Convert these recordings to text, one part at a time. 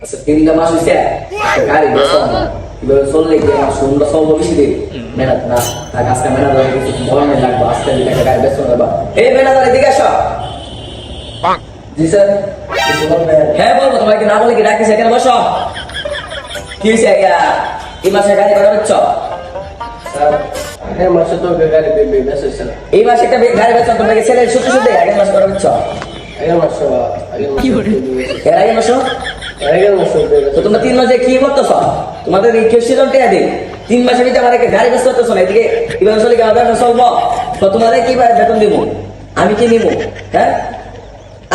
আচ্ছা 3টা মাস হইছে গাড়ি বেচো না এবার চললে কি আমার সুন্দর সব বেশি দিই মেহনত না আর আজকে মেহনত হয়ে গেছে মনে লাগবে আজকে টাকা গাড়ি বেচো না এই মেহনত এদিকে আসো জি স্যার হ্যাঁ বলবো তোমাকে না বলে কি ডাকিস এখানে বসো কি হয়েছে এই মাসে গাড়ি করা হচ্ছ স্যার এই মাসে তো গাড়ি বেচেছে এই মাসে একটা গাড়ি বেচো তোমাকে ছেলে সত্যি সত্যি আগের মাসে করা হচ্ছ আগের মাসে কি করে এর আগের মাসে তো তোমরা 3 মাসে কি করতেছ তোমাদের এই সিজন টেয়া দিই 3 মাসের ভিতরে আমার একটা গাড়ি বেচতে হতেছ না এদিকে এবার চলে কি আমার চলবো তো তোমাদের কি বেতন দিব আমি কি নিব হ্যাঁ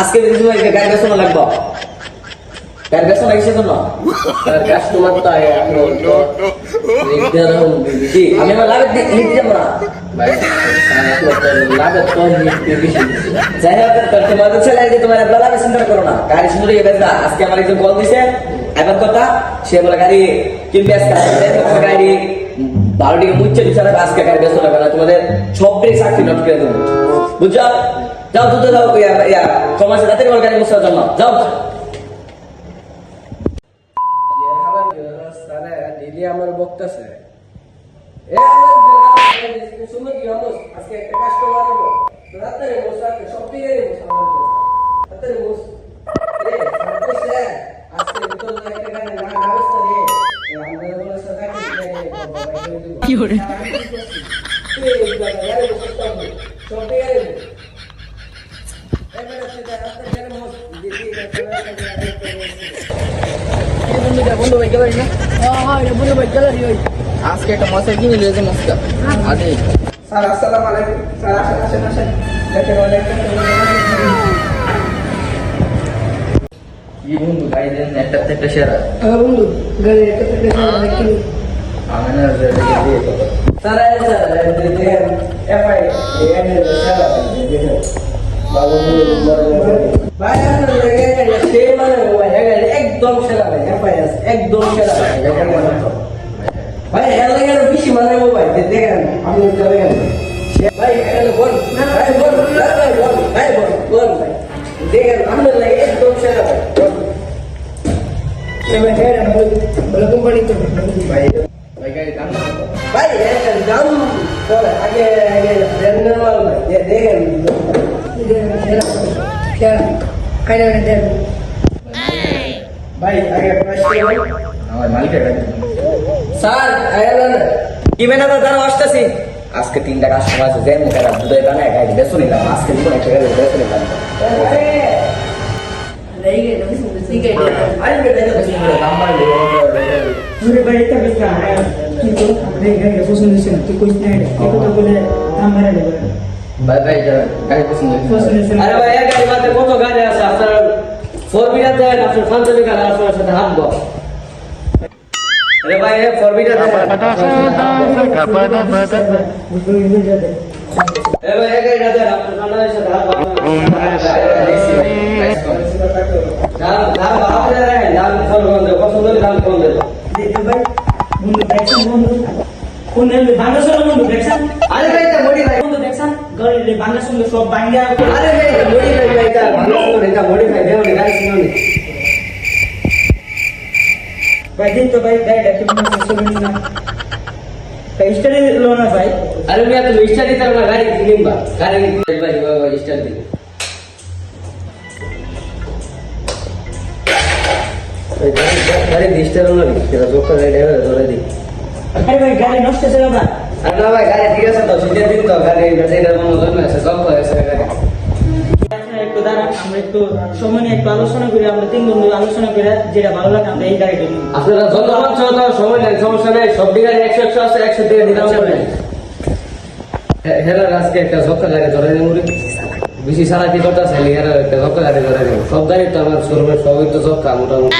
আজকে যদি তোমার গাড়ি বেচনো লাগবো গাড়ি বেচনো লাগে সেজন্য কাস্টমার তো আমি আমার লাভের লিখতে যাবো না যাই হোক তোমাদের ছেলে তোমার লাভের চিন্তা করো না গাড়ি সুন্দর বেচবা আজকে আমার একজন কল দিছে এবার কথা সে বলে গাড়ি কিনবে আজকে গাড়ি 12 টাকা মুচ্ছে বিচারে আজকে গাড়ি বেচতে লাগবে না তোমাদের সব ব্রেক চাকরি নট করে দেবো বুঝছো যাও দুটো যাও সমাজে রাতে গাড়ি মুছার জন্য যাও আমার বক্তাছে আজকে একটা কাস্টমার হবো রাতে সব দিকে কি করে আজকে একটা মশা কিনে নিয়েছে মশকা আরে স্যার আসসালামু আলাইকুম স্যার আসেন আসেন কি বন্ধু গাড়ি দেন একটা একটা শেয়ার বন্ধু গাড়ি একটা শেয়ার দেখি আমি না দিয়ে তো স্যার দেখেন এফআই এন শেয়ার দেখেন বাবু ভাই আপনার লাগে সে মানে একদম সেরা ভাই এফআই একদম সেরা ভাই এর লাগে বেশি মানে মোবাইল দেখেন আপনি দেখেন ভাই এখানে বল ভাই বল ভাই বল ভাই বল ভাই দেখেন আপনার লাগে একদম সেরা ভাই এবার হেড বলে কোম্পানি তো ভাই ভাই গাড়ি দাম ভাই এর দাম বলে আগে ব্র্যান্ডের মাল ভাই দেখেন क्या काय नाही देत भाई आगे प्रश्न আমার মালিক আছে স্যার আয়ালান কি মেনা দাদা আসতেছি আজকে 3টা কাস্টমার আছে যে মুখে দুধের বানায় গাড়ি বেচো নিলাম আজকে কোন একটা গাড়ি বেচো নিলাম আরে লেই গে তুমি সুন্দর গে আরে বেটা বেশি করে দাম বাড়লে পুরো বাড়িতে বেচা কিন্তু রে গাড়ি পছন্দ হইছে না তুই কইছ না এটা কথা বলে দাম বাড়ালে ভাই ভাই গাড়ি পছন্দ হইছে আরে ভাই এই গাড়ি মাঝে কত গাড়ি আছে আপনার 4 হুইলার দেন আপনার ফান্টালি গাড়ি আপনার সাথে হাঁটবো अरे भाई ये फॉरबिट है ए भाई ये गाड़ी दे आपने खाना ऐसे धार धार आप ले रहे हैं धार फोन कौन दे पसंद है धार कौन दे देखो भाई मुंडू देखसन मुंडू কোন রে বাংলা শুনে মুন্ডু দেখছেন আরে ভাই এটা বডি ভাই মুন্ডু দেখছেন গাড়ি রে বাংলা শুনে সব ভাঙ্গা আরে ভাই বডি ভাই এটা বাংলা শুনে এটা বডি ভাই দেও গাড়ি শুনে भाई दिन तो भाई गाइड है तुम सुन ना भाई स्टडी लो ना भाई अरे मैं तो स्टडी कर ना गाड़ी दिलिम बा गाड़ी भाई भाई स्टडी भाई गाड़ी डिस्टर्ब ना तेरा जोकर गाड़ी है जोरे दी अरे भाई गाड़ी नष्ट चला बा अरे ना भाई गाड़ी ठीक है तो सीधे दिन तो गाड़ी बेचे इधर मन होगा ना से सब को ऐसे गाड़ी একটু দাঁড়া আমরা একটু সময় নিয়ে একটু আলোচনা করি আমরা 3 বন্ধু আলোচনা করে যেটা ভালো লাগে আমরা এই গাড়িটা নিই আপনারা ধন্যবাদ তো সময় নেই সমস্যা নেই সব গাড়ি 100 আছে 100 টাকা দিলাম হেরা আজকে একটা ঝক্কা গাড়ি ধরে নিয়ে মুড়ি বেশি সারা কি করতে চাইলি হেরা একটা ঝক্কা গাড়ি ধরে নিয়ে সব গাড়ি তো আমার শোরুমে সবই তো ঝক্কা মোটামুটি